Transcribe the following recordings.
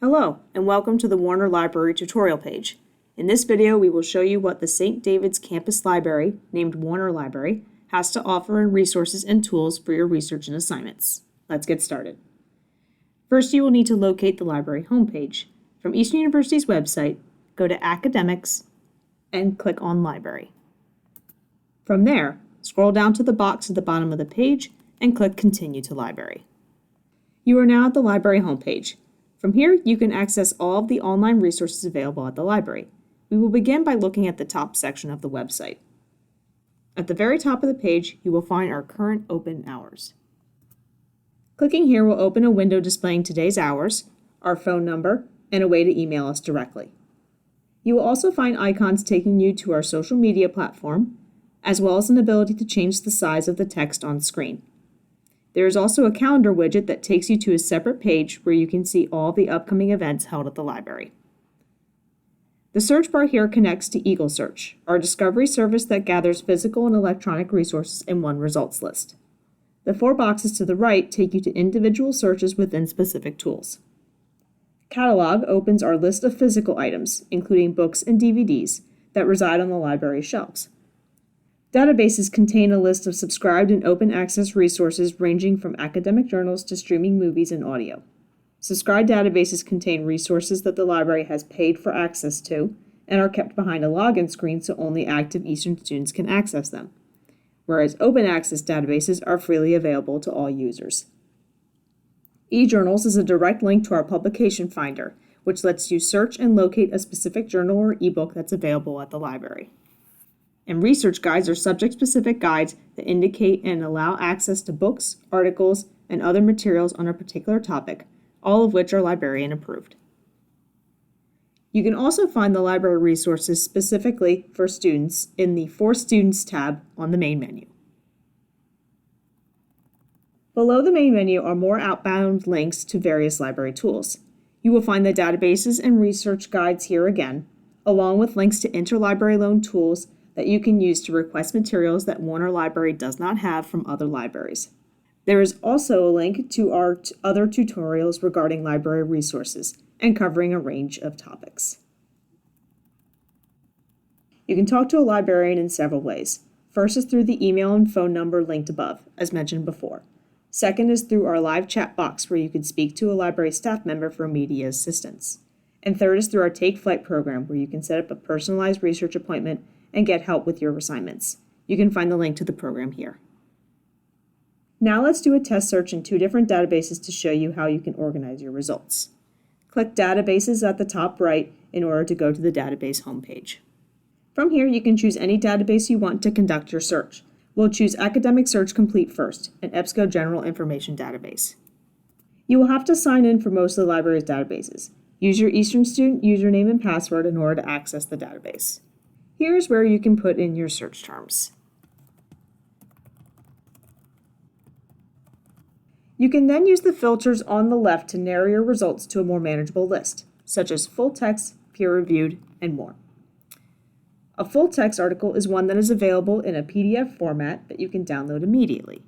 Hello, and welcome to the Warner Library tutorial page. In this video, we will show you what the St. David's Campus Library, named Warner Library, has to offer in resources and tools for your research and assignments. Let's get started. First, you will need to locate the library homepage. From Eastern University's website, go to Academics and click on Library. From there, scroll down to the box at the bottom of the page and click Continue to Library. You are now at the library homepage. From here, you can access all of the online resources available at the library. We will begin by looking at the top section of the website. At the very top of the page, you will find our current open hours. Clicking here will open a window displaying today's hours, our phone number, and a way to email us directly. You will also find icons taking you to our social media platform, as well as an ability to change the size of the text on screen. There is also a calendar widget that takes you to a separate page where you can see all the upcoming events held at the library. The search bar here connects to ENGL Search, our discovery service that gathers physical and electronic resources in one results list. The four boxes to the right take you to individual searches within specific tools. Catalog opens our list of physical items, including books and DVDs, that reside on the library shelves. Databases contain a list of subscribed and open access resources ranging from academic journals to streaming movies and audio. Subscribed databases contain resources that the library has paid for access to and are kept behind a login screen so only active Eastern students can access them, whereas open access databases are freely available to all users. eJournals is a direct link to our publication finder, which lets you search and locate a specific journal or ebook that's available at the library. And research guides are subject-specific guides that indicate and allow access to books, articles, and other materials on a particular topic, all of which are librarian approved. You can also find the library resources specifically for students in the For Students tab on the main menu. Below the main menu are more outbound links to various library tools. You will find the databases and research guides here again, along with links to interlibrary loan tools that you can use to request materials that Warner Library does not have from other libraries. There is also a link to our other tutorials regarding library resources and covering a range of topics. You can talk to a librarian in several ways. First is through the email and phone number linked above, as mentioned before. Second is through our live chat box where you can speak to a library staff member for media assistance. And third is through our Take Flight program where you can set up a personalized research appointment and get help with your assignments. You can find the link to the program here. Now let's do a test search in two different databases to show you how you can organize your results. Click Databases at the top right in order to go to the database homepage. From here, you can choose any database you want to conduct your search. We'll choose Academic Search Complete first, an EBSCO General Information Database. You will have to sign in for most of the library's databases. Use your Eastern Student username and password in order to access the database. Here's where you can put in your search terms. You can then use the filters on the left to narrow your results to a more manageable list, such as full text, peer-reviewed, and more. A full text article is one that is available in a PDF format that you can download immediately.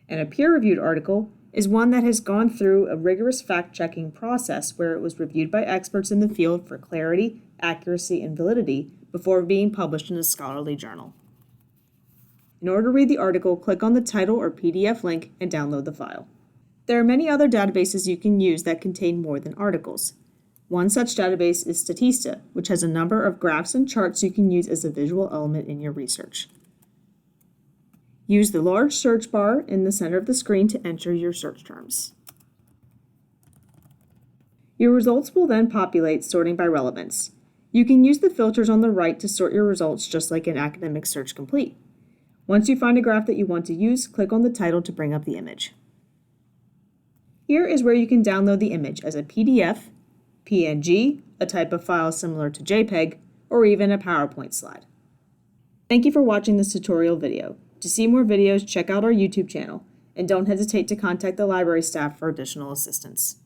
And a peer-reviewed article is one that has gone through a rigorous fact-checking process where it was reviewed by experts in the field for clarity, accuracy, and validity before being published in a scholarly journal. In order to read the article, click on the title or PDF link and download the file. There are many other databases you can use that contain more than articles. One such database is Statista, which has a number of graphs and charts you can use as a visual element in your research. Use the large search bar in the center of the screen to enter your search terms. Your results will then populate, sorting by relevance. You can use the filters on the right to sort your results just like in Academic Search Complete. Once you find a graph that you want to use, click on the title to bring up the image. Here is where you can download the image as a PDF, PNG, a type of file similar to JPEG, or even a PowerPoint slide. Thank you for watching this tutorial video. To see more videos, check out our YouTube channel, and don't hesitate to contact the library staff for additional assistance.